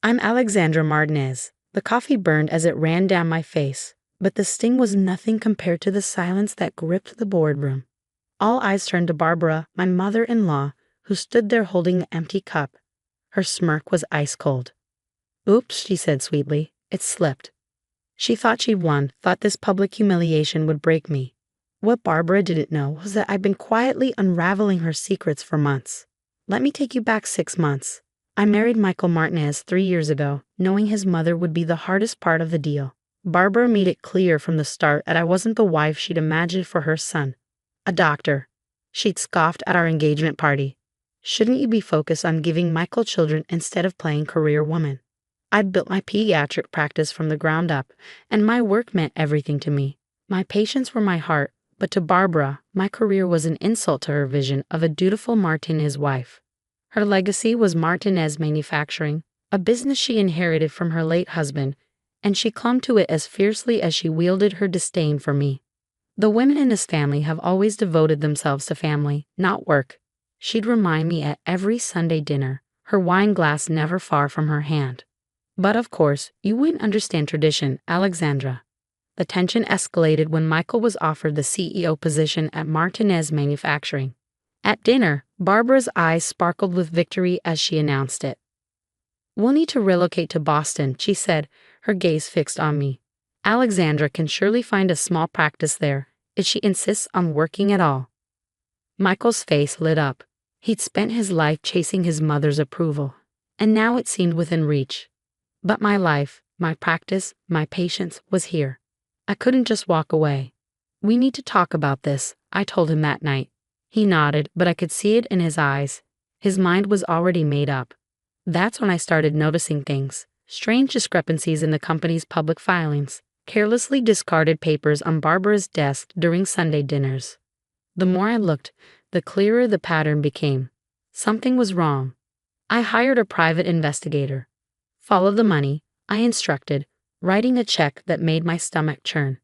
I'm Alexandra Martinez. The coffee burned as it ran down my face, but the sting was nothing compared to the silence that gripped the boardroom. All eyes turned to Barbara, my mother-in-law, who stood there holding the empty cup. Her smirk was ice cold. "Oops," she said sweetly. "It slipped." She thought she'd won, thought this public humiliation would break me. What Barbara didn't know was that I'd been quietly unraveling her secrets for months. Let me take you back 6 months. I married Michael Martinez 3 years ago, knowing his mother would be the hardest part of the deal. Barbara made it clear from the start that I wasn't the wife she'd imagined for her son. A doctor. She'd scoffed at our engagement party. "Shouldn't you be focused on giving Michael children instead of playing career woman?" I'd built my pediatric practice from the ground up, and my work meant everything to me. My patients were my heart, but to Barbara, my career was an insult to her vision of a dutiful Martinez wife. Her legacy was Martinez Manufacturing, a business she inherited from her late husband, and she clung to it as fiercely as she wielded her disdain for me. The women in this family have always devoted themselves to family, not work. She'd remind me at every Sunday dinner, her wine glass never far from her hand. But of course, you wouldn't understand tradition, Alexandra. The tension escalated when Michael was offered the CEO position at Martinez Manufacturing. At dinner, Barbara's eyes sparkled with victory as she announced it. "We'll need to relocate to Boston," she said, her gaze fixed on me. "Alexandra can surely find a small practice there, if she insists on working at all." Michael's face lit up. He'd spent his life chasing his mother's approval, and now it seemed within reach. But my life, my practice, my patience was here. I couldn't just walk away. "We need to talk about this," I told him that night. He nodded, but I could see it in his eyes. His mind was already made up. That's when I started noticing things. Strange discrepancies in the company's public filings. Carelessly discarded papers on Barbara's desk during Sunday dinners. The more I looked, the clearer the pattern became. Something was wrong. I hired a private investigator. "Follow the money," I instructed, writing a check that made my stomach churn.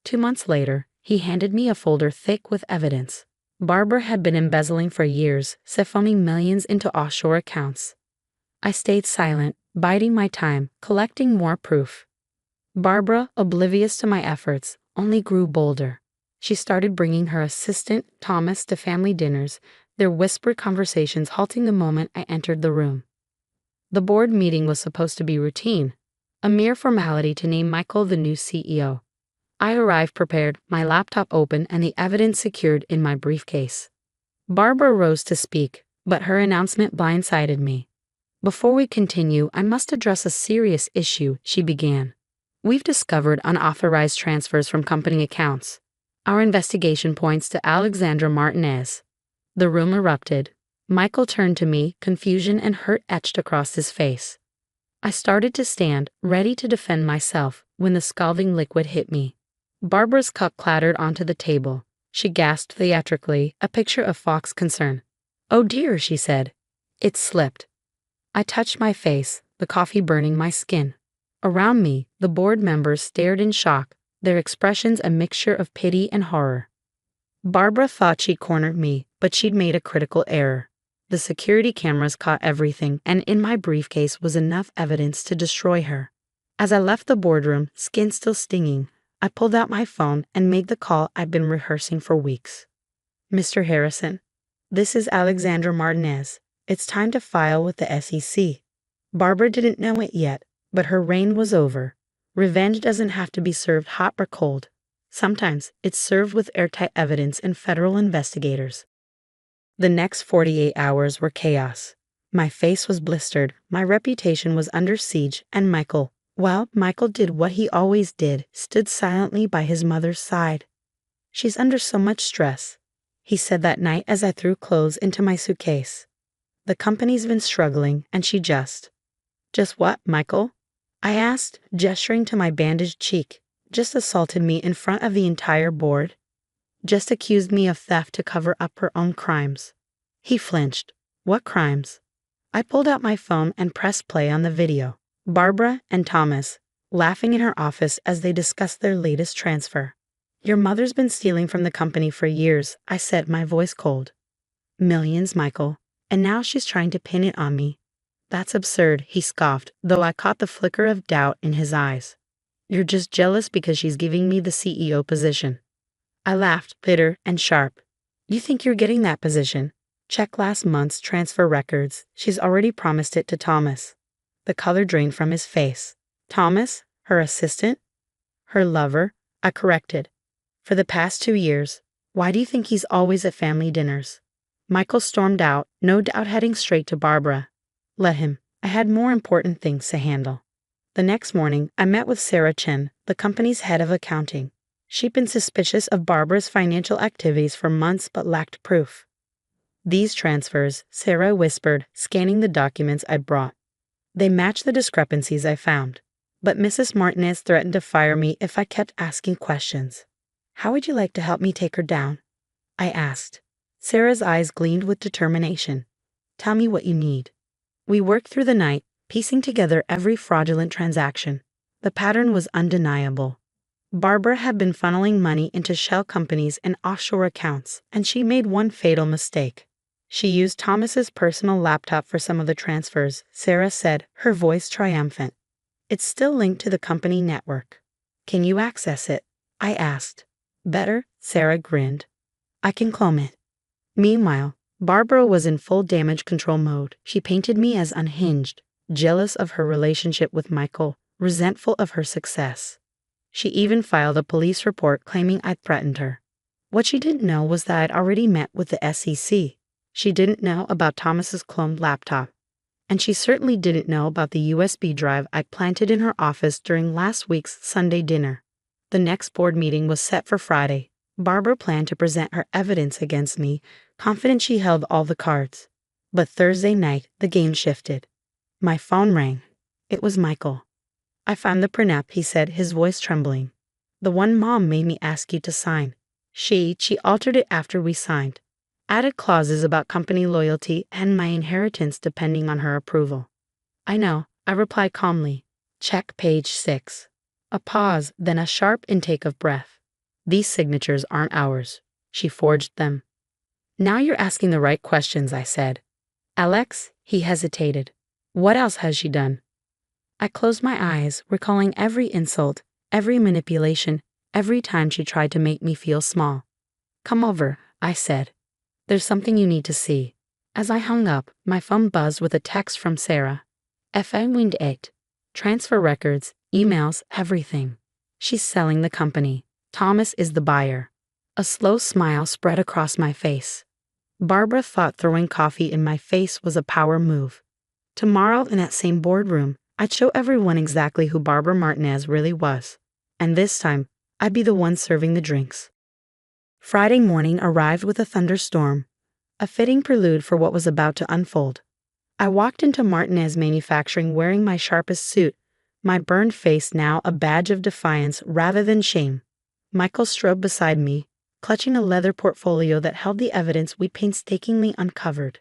2 months later, he handed me a folder thick with evidence. Barbara had been embezzling for years, siphoning millions into offshore accounts. I stayed silent, biding my time, collecting more proof. Barbara, oblivious to my efforts, only grew bolder. She started bringing her assistant, Thomas, to family dinners, their whispered conversations halting the moment I entered the room. The board meeting was supposed to be routine, a mere formality to name Michael the new CEO. I arrived prepared, my laptop open, and the evidence secured in my briefcase. Barbara rose to speak, but her announcement blindsided me. "Before we continue, I must address a serious issue," she began. "We've discovered unauthorized transfers from company accounts. Our investigation points to Alexandra Martinez." The room erupted. Michael turned to me, confusion and hurt etched across his face. I started to stand, ready to defend myself, when the scalding liquid hit me. Barbara's cup clattered onto the table. She gasped theatrically, a picture of Fox concern. "Oh dear," she said. "It slipped." I touched my face, the coffee burning my skin. Around me, the board members stared in shock, their expressions a mixture of pity and horror. Barbara thought she'd cornered me, but she'd made a critical error. The security cameras caught everything, and in my briefcase was enough evidence to destroy her. As I left the boardroom, skin still stinging, I pulled out my phone and made the call I'd been rehearsing for weeks. "Mr. Harrison, this is Alexandra Martinez. It's time to file with the SEC. Barbara didn't know it yet, but her reign was over. Revenge doesn't have to be served hot or cold. Sometimes it's served with airtight evidence and federal investigators." The next 48 hours were chaos. My face was blistered, my reputation was under siege, and Michael did what he always did, stood silently by his mother's side. "She's under so much stress," he said that night as I threw clothes into my suitcase. "The company's been struggling, and she just..." "Just what, Michael?" I asked, gesturing to my bandaged cheek. "Just assaulted me in front of the entire board. Just accused me of theft to cover up her own crimes." He flinched. "What crimes?" I pulled out my phone and pressed play on the video. Barbara and Thomas, laughing in her office as they discussed their latest transfer. "Your mother's been stealing from the company for years," I said, my voice cold. "Millions, Michael, and now she's trying to pin it on me. That's absurd, he scoffed, though I caught the flicker of doubt in his eyes. You're just jealous because she's giving me the CEO position. I laughed, bitter and sharp. You think you're getting that position? Check last month's transfer records. She's already promised it to Thomas. The color drained from his face. Thomas? Her assistant? Her lover? I corrected. For the past 2 years. Why do you think he's always at family dinners? Michael stormed out, no doubt heading straight to Barbara. Let him. I had more important things to handle. The next morning, I met with Sarah Chen, the company's head of accounting. She'd been suspicious of Barbara's financial activities for months but lacked proof. These transfers, Sarah whispered, scanning the documents I brought. They matched the discrepancies I found. But Mrs. Martinez threatened to fire me if I kept asking questions. How would you like to help me take her down? I asked. Sarah's eyes gleamed with determination. Tell me what you need. We worked through the night, piecing together every fraudulent transaction. The pattern was undeniable. Barbara had been funneling money into shell companies and offshore accounts, and she made one fatal mistake. She used Thomas's personal laptop for some of the transfers, Sarah said, her voice triumphant. It's still linked to the company network. Can you access it? I asked. Better, Sarah grinned. I can clone it. Meanwhile, Barbara was in full damage control mode. She painted me as unhinged, jealous of her relationship with Michael, resentful of her success. She even filed a police report claiming I'd threatened her. What she didn't know was that I'd already met with the SEC. She didn't know about Thomas's cloned laptop. And she certainly didn't know about the USB drive I planted in her office during last week's Sunday dinner. The next board meeting was set for Friday. Barbara planned to present her evidence against me, confident she held all the cards. But Thursday night, the game shifted. My phone rang. It was Michael. I found the prenup, he said, his voice trembling. The one Mom made me ask you to sign. She altered it after we signed. Added clauses about company loyalty and my inheritance depending on her approval. I know, I replied calmly. Check page 6. A pause, then a sharp intake of breath. These signatures aren't ours. She forged them. Now you're asking the right questions, I said. Alex, he hesitated. What else has she done? I closed my eyes, recalling every insult, every manipulation, every time she tried to make me feel small. Come over, I said. There's something you need to see. As I hung up, my phone buzzed with a text from Sarah. FM Wind 8. Transfer records, emails, everything. She's selling the company. Thomas is the buyer. A slow smile spread across my face. Barbara thought throwing coffee in my face was a power move. Tomorrow in that same boardroom, I'd show everyone exactly who Barbara Martinez really was. And this time, I'd be the one serving the drinks. Friday morning arrived with a thunderstorm, a fitting prelude for what was about to unfold. I walked into Martinez Manufacturing wearing my sharpest suit, my burned face now a badge of defiance rather than shame. Michael strode beside me, clutching a leather portfolio that held the evidence we'd painstakingly uncovered.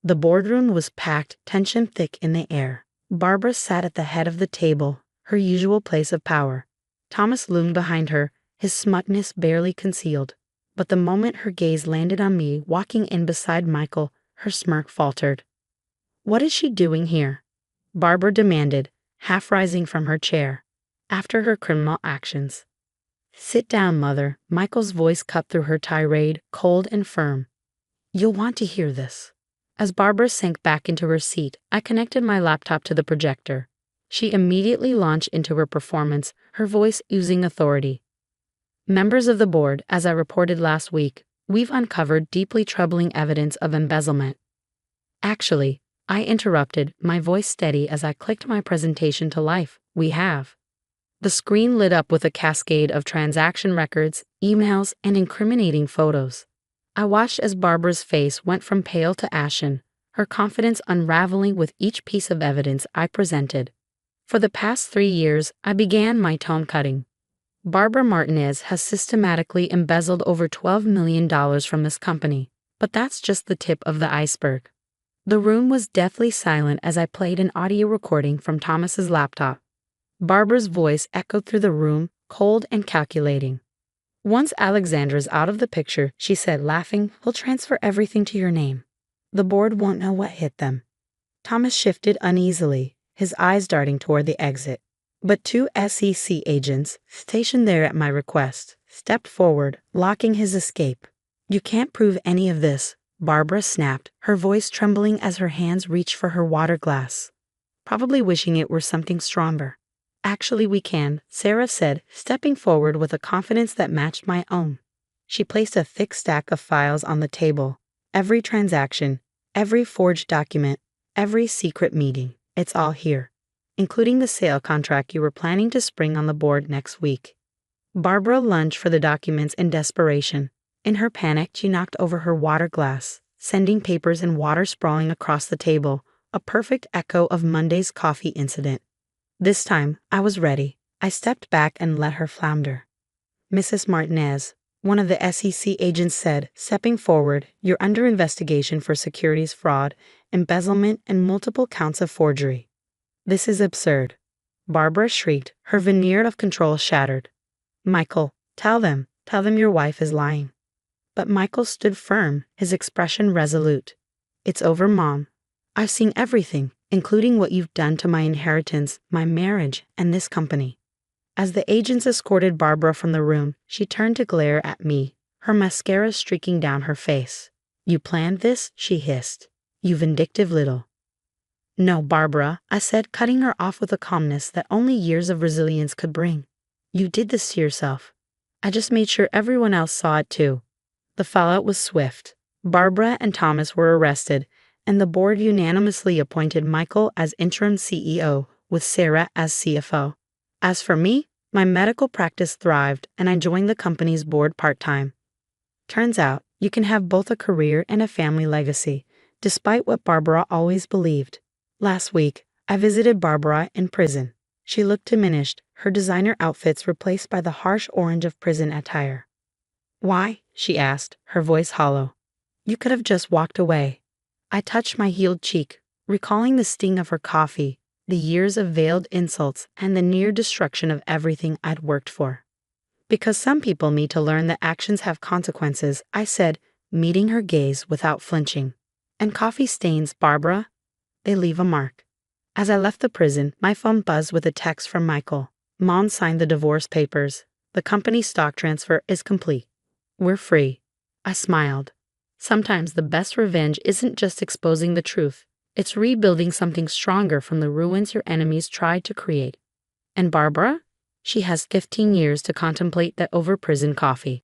The boardroom was packed, tension thick in the air. Barbara sat at the head of the table, her usual place of power. Thomas loomed behind her, his smugness barely concealed. But the moment her gaze landed on me walking in beside Michael, her smirk faltered. What is she doing here? Barbara demanded, half rising from her chair. After her criminal actions. Sit down, Mother. Michael's voice cut through her tirade, cold and firm. You'll want to hear this. As Barbara sank back into her seat, I connected my laptop to the projector. She immediately launched into her performance, her voice oozing authority. Members of the board, as I reported last week, we've uncovered deeply troubling evidence of embezzlement. Actually, I interrupted, my voice steady as I clicked my presentation to life. We have. The screen lit up with a cascade of transaction records, emails, and incriminating photos. I watched as Barbara's face went from pale to ashen, her confidence unraveling with each piece of evidence I presented. For the past 3 years, I began my tone cutting. Barbara Martinez has systematically embezzled over $12 million from this company, but that's just the tip of the iceberg. The room was deathly silent as I played an audio recording from Thomas's laptop. Barbara's voice echoed through the room, cold and calculating. Once Alexandra's out of the picture, she said, laughing, we'll transfer everything to your name. The board won't know what hit them. Thomas shifted uneasily, his eyes darting toward the exit. But two SEC agents, stationed there at my request, stepped forward, blocking his escape. You can't prove any of this, Barbara snapped, her voice trembling as her hands reached for her water glass, probably wishing it were something stronger. Actually, we can, Sarah said, stepping forward with a confidence that matched my own. She placed a thick stack of files on the table. Every transaction, every forged document, every secret meeting, it's all here, including the sale contract you were planning to spring on the board next week. Barbara lunged for the documents in desperation. In her panic, she knocked over her water glass, sending papers and water sprawling across the table, a perfect echo of Monday's coffee incident. This time, I was ready. I stepped back and let her flounder. Mrs. Martinez, one of the SEC agents said, stepping forward, you're under investigation for securities fraud, embezzlement, and multiple counts of forgery. This is absurd. Barbara shrieked, her veneer of control shattered. Michael, tell them your wife is lying. But Michael stood firm, his expression resolute. It's over, Mom. I've seen everything, including what you've done to my inheritance, my marriage, and this company. As the agents escorted Barbara from the room, she turned to glare at me, her mascara streaking down her face. You planned this? She hissed. You vindictive little. No, Barbara, I said, cutting her off with a calmness that only years of resilience could bring. You did this to yourself. I just made sure everyone else saw it too. The fallout was swift. Barbara and Thomas were arrested, and the board unanimously appointed Michael as interim CEO, with Sarah as CFO. As for me, my medical practice thrived, and I joined the company's board part-time. Turns out, you can have both a career and a family legacy, despite what Barbara always believed. Last week, I visited Barbara in prison. She looked diminished, her designer outfits replaced by the harsh orange of prison attire. Why? She asked, her voice hollow. You could have just walked away. I touched my healed cheek, recalling the sting of her coffee, the years of veiled insults, and the near destruction of everything I'd worked for. Because some people need to learn that actions have consequences, I said, meeting her gaze without flinching. And coffee stains, Barbara? They leave a mark. As I left the prison, my phone buzzed with a text from Michael. Mom signed the divorce papers. The company's stock transfer is complete. We're free. I smiled. Sometimes the best revenge isn't just exposing the truth. It's rebuilding something stronger from the ruins your enemies tried to create. And Barbara? She has 15 years to contemplate that over prison coffee.